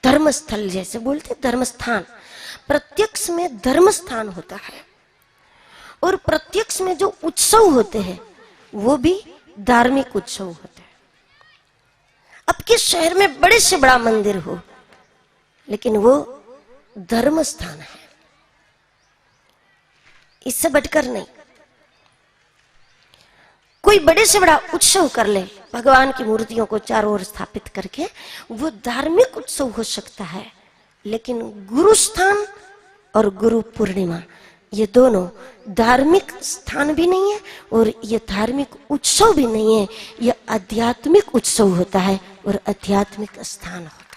धर्म स्थल जैसे बोलते धर्म स्थान, प्रत्यक्ष में धर्म स्थान होता है और प्रत्यक्ष में जो उत्सव होते हैं वो भी धार्मिक उत्सव होते हैं। आपके शहर में बड़े से बड़ा मंदिर हो लेकिन वो धर्म स्थान है, इससे बढ़कर नहीं। कोई बड़े से बड़ा उत्सव कर ले, भगवान की मूर्तियों को चारों ओर स्थापित करके, वो धार्मिक उत्सव हो सकता है, लेकिन गुरु स्थान और गुरु पूर्णिमा ये दोनों धार्मिक स्थान भी नहीं है और ये धार्मिक उत्सव भी नहीं है, ये आध्यात्मिक उत्सव होता है और आध्यात्मिक स्थान होता है।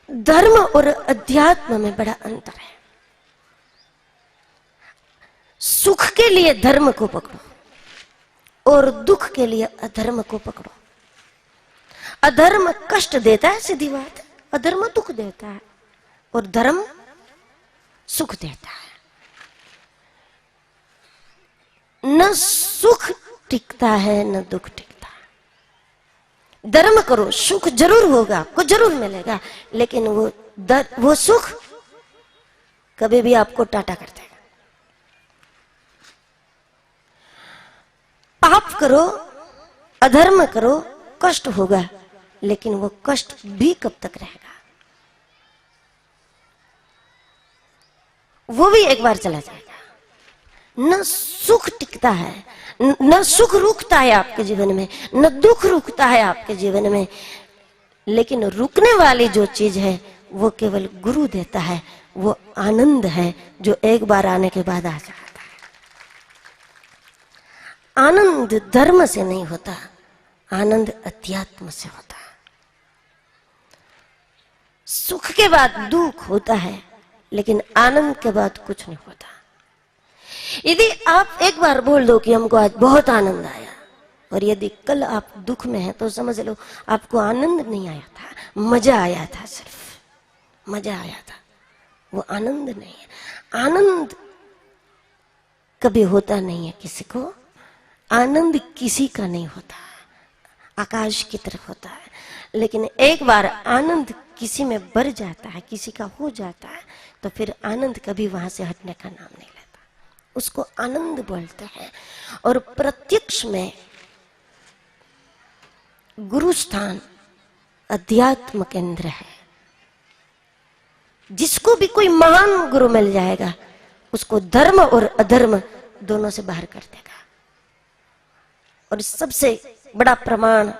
धर्म और अध्यात्म में बड़ा अंतर है। सुख के लिए धर्म को पकड़ो और दुख के लिए अधर्म को pकड़ो। अधर्म कष्ट देता है, सीधी बात है, अधर्म दुख देता है और धर्म सुख देता है। न सुख टिकता है न दुख टिकता है। धर्म करो, सुख जरूर होगा, आपको जरूर मिलेगा, लेकिन वो सुख कभी भी आपको टाटा कर देगा। पाप करो, अधर्म करो, कष्ट होगा, लेकिन वो कष्ट भी कब तक रहेगा, वो भी एक बार चला जाएगा। न सुख टिकता है, न सुख रुकता है आपके जीवन में, न दुख रुकता है आपके जीवन में, लेकिन रुकने वाली जो चीज है वो केवल गुरु देता है। वो आनंद है जो एक बार आने के बाद आ जाता है। आनंद धर्म से नहीं होता, आनंद अध्यात्म से होता है। सुख के बाद दुख होता है, लेकिन आनंद के बाद कुछ नहीं होता। यदि आप एक बार बोल दो कि हमको आज बहुत आनंद आया, और यदि कल आप दुख में हैं तो समझ लो आपको आनंद नहीं आया था, मजा आया था, सिर्फ मजा आया था, वो आनंद नहीं है। आनंद कभी होता नहीं है किसी को, आनंद किसी का नहीं होता, आकाश की तरफ होता है। लेकिन एक बार आनंद किसी में भर जाता है, किसी का हो जाता है, तो फिर आनंद कभी वहां से हटने का नाम नहीं लेता, उसको आनंद बोलते हैं। और प्रत्यक्ष में गुरु स्थान अध्यात्म केंद्र है। जिसको भी कोई महान गुरु मिल जाएगा उसको धर्म और अधर्म दोनों से बाहर कर देगा। और सबसे बड़ा प्रमाण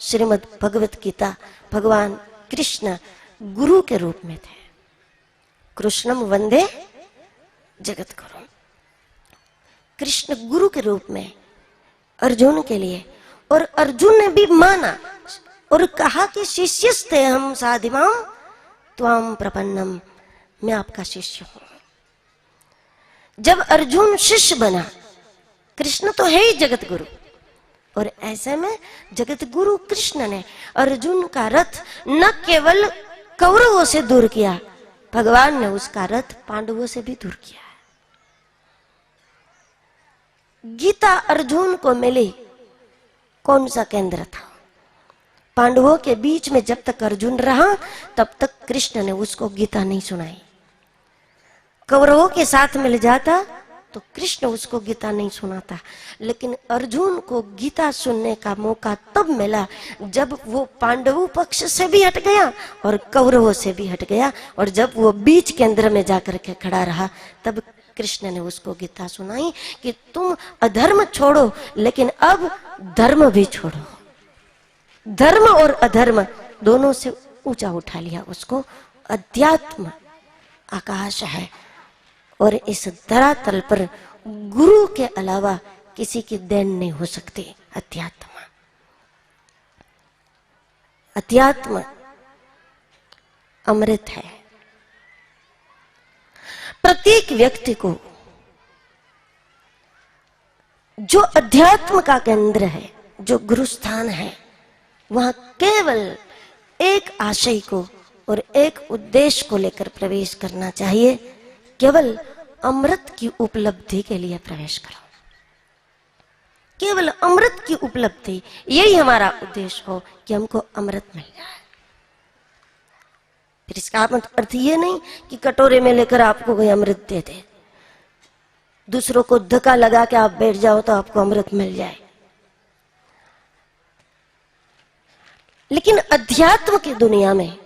श्रीमद् भगवत गीता, भगवान कृष्ण गुरु के रूप में थे। कृष्णम वंदे जगत गुरु। कृष्ण गुरु के रूप में अर्जुन के लिए, और अर्जुन ने भी माना और कहा कि शिष्यस्ते हम साधिमाम त्वाम प्रपन्नम, मैं आपका शिष्य हूं। जब अर्जुन शिष्य बना, कृष्ण तो है ही जगत गुरु, और ऐसे में जगत गुरु कृष्ण ने अर्जुन का रथ न केवल कौरवों से दूर किया, भगवान ने उसका रथ पांडवों से भी दूर किया। गीता अर्जुन को मिली कौन सा केंद्र था? पांडवों के बीच में जब तक अर्जुन रहा तब तक कृष्ण ने उसको गीता नहीं सुनाई। कौरवों के साथ मिल जाता तो कृष्ण उसको गीता नहीं सुनाता। लेकिन अर्जुन को गीता सुनने का मौका तब मिला जब वो पांडवों पक्ष से भी हट गया और कौरवों से भी हट गया, और जब वो बीच केंद्र में जाकर के खड़ा रहा तब कृष्ण ने उसको गीता सुनाई कि तुम अधर्म छोड़ो, लेकिन अब धर्म भी छोड़ो। धर्म और अधर्म दोनों से ऊंचा उठा लिया उसको। अध्यात्म आकाश है, और इस धरातल पर गुरु के अलावा किसी की देन नहीं हो सकती। अध्यात्म अमृत है। प्रत्येक व्यक्ति को जो अध्यात्म का केंद्र है, जो गुरु स्थान है, वहां केवल एक आशय को और एक उद्देश्य को लेकर प्रवेश करना चाहिए। केवल अमृत की उपलब्धि के लिए प्रवेश करो, केवल अमृत की उपलब्धि, यही हमारा उद्देश्य हो कि हमको अमृत मिल जाए। फिर इसका अर्थ ये नहीं कि कटोरे में लेकर आपको कोई अमृत दे दे, दूसरों को धक्का लगा के आप बैठ जाओ तो आपको अमृत मिल जाए। लेकिन अध्यात्म की दुनिया में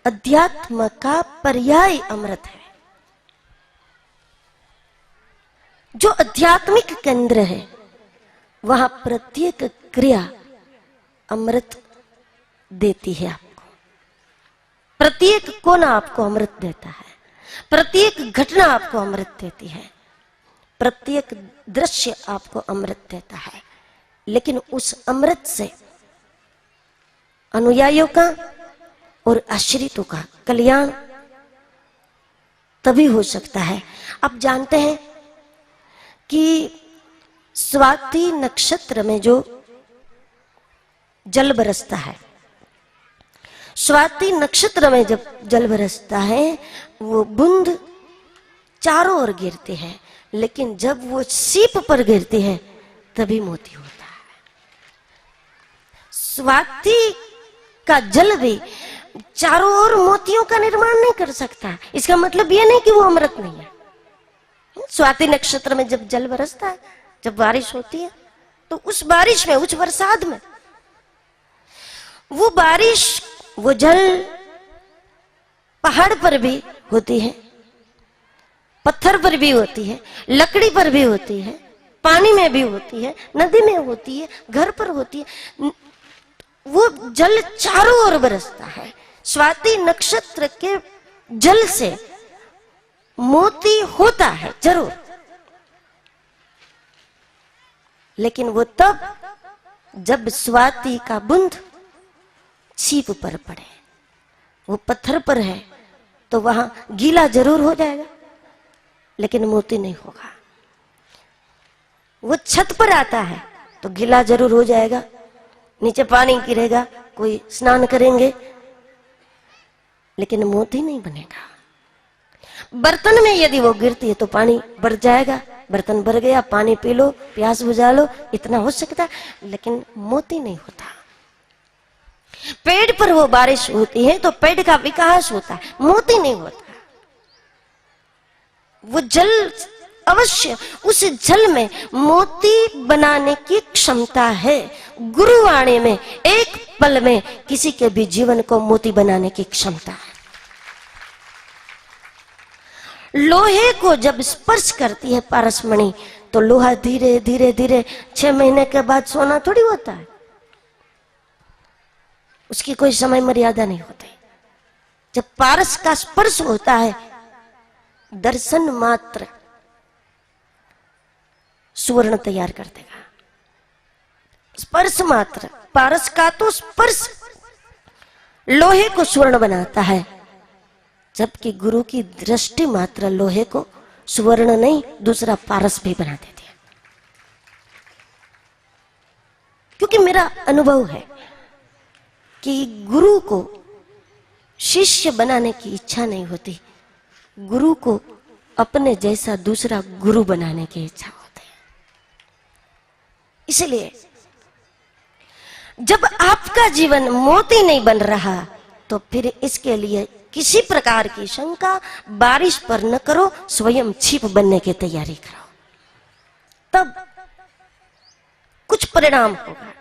अध्यात्म का पर्याय अमृत है। जो आध्यात्मिक केंद्र है वहां प्रत्येक क्रिया अमृत देती है आपको, प्रत्येक कोना आपको अमृत देता है, प्रत्येक घटना आपको अमृत देती है, प्रत्येक दृश्य आपको अमृत देता है। लेकिन उस अमृत से अनुयायियों का और आश्रितों का कल्याण तभी हो सकता है। आप जानते हैं कि स्वाति नक्षत्र में जो जल बरसता है, स्वाति नक्षत्र में जब जल बरसता है वो बूंद चारों ओर गिरती है, लेकिन जब वो सीप पर गिरती है तभी मोती होता है। स्वाति का जल भी चारों ओर मोतियों का निर्माण नहीं कर सकता। इसका मतलब ये नहीं कि वो अमृत नहीं है। स्वाति नक्षत्र में जब जल बरसता है, जब बारिश होती है, तो उस बारिश में, उस बरसात में वो बारिश, वो जल पहाड़ पर भी होती है, पत्थर पर भी होती है, लकड़ी पर भी होती है, पानी में भी होती है, नदी में होती है, घर पर होती है। वो जल चारों ओर बरसता है। स्वाति नक्षत्र के जल से मोती होता है जरूर, लेकिन वो तब जब स्वाति का बूंद सीप पर पड़े। वो पत्थर पर है तो वहां गीला जरूर हो जाएगा लेकिन मोती नहीं होगा। वो छत पर आता है तो गीला जरूर हो जाएगा, नीचे पानी गिरेगा, कोई स्नान करेंगे लेकिन मोती नहीं बनेगा। बर्तन में यदि वो गिरती है तो पानी बढ़ जाएगा, बर्तन भर गया, पानी पी लो, प्यास बुझा लो, इतना हो सकता है, लेकिन मोती नहीं होता। पेड़ पर वो बारिश होती है तो पेड़ का विकास होता है, मोती नहीं होता। वो जल अवश्य, उस जल में मोती बनाने की क्षमता है। गुरुवाणी में एक पल में किसी के भी जीवन को मोती बनाने की क्षमता है। लोहे को जब स्पर्श करती है पारसमणि तो लोहा धीरे धीरे धीरे 6 महीने के बाद सोना थोड़ी होता है, उसकी कोई समय मर्यादा नहीं होती। जब पारस का स्पर्श होता है, दर्शन मात्र सुवर्ण तैयार कर देगा। स्पर्श मात्र, पारस का तो स्पर्श लोहे को स्वर्ण बनाता है, जबकि गुरु की दृष्टि मात्र लोहे को स्वर्ण नहीं दूसरा पारस भी बना देती है। क्योंकि मेरा अनुभव है कि गुरु को शिष्य बनाने की इच्छा नहीं होती, गुरु को अपने जैसा दूसरा गुरु बनाने की इच्छा होती है। इसलिए जब आपका जीवन मोती नहीं बन रहा तो फिर इसके लिए किसी प्रकार की शंका बारिश पर न करो, स्वयं छिप बनने की तैयारी करो, तब कुछ परिणाम होगा।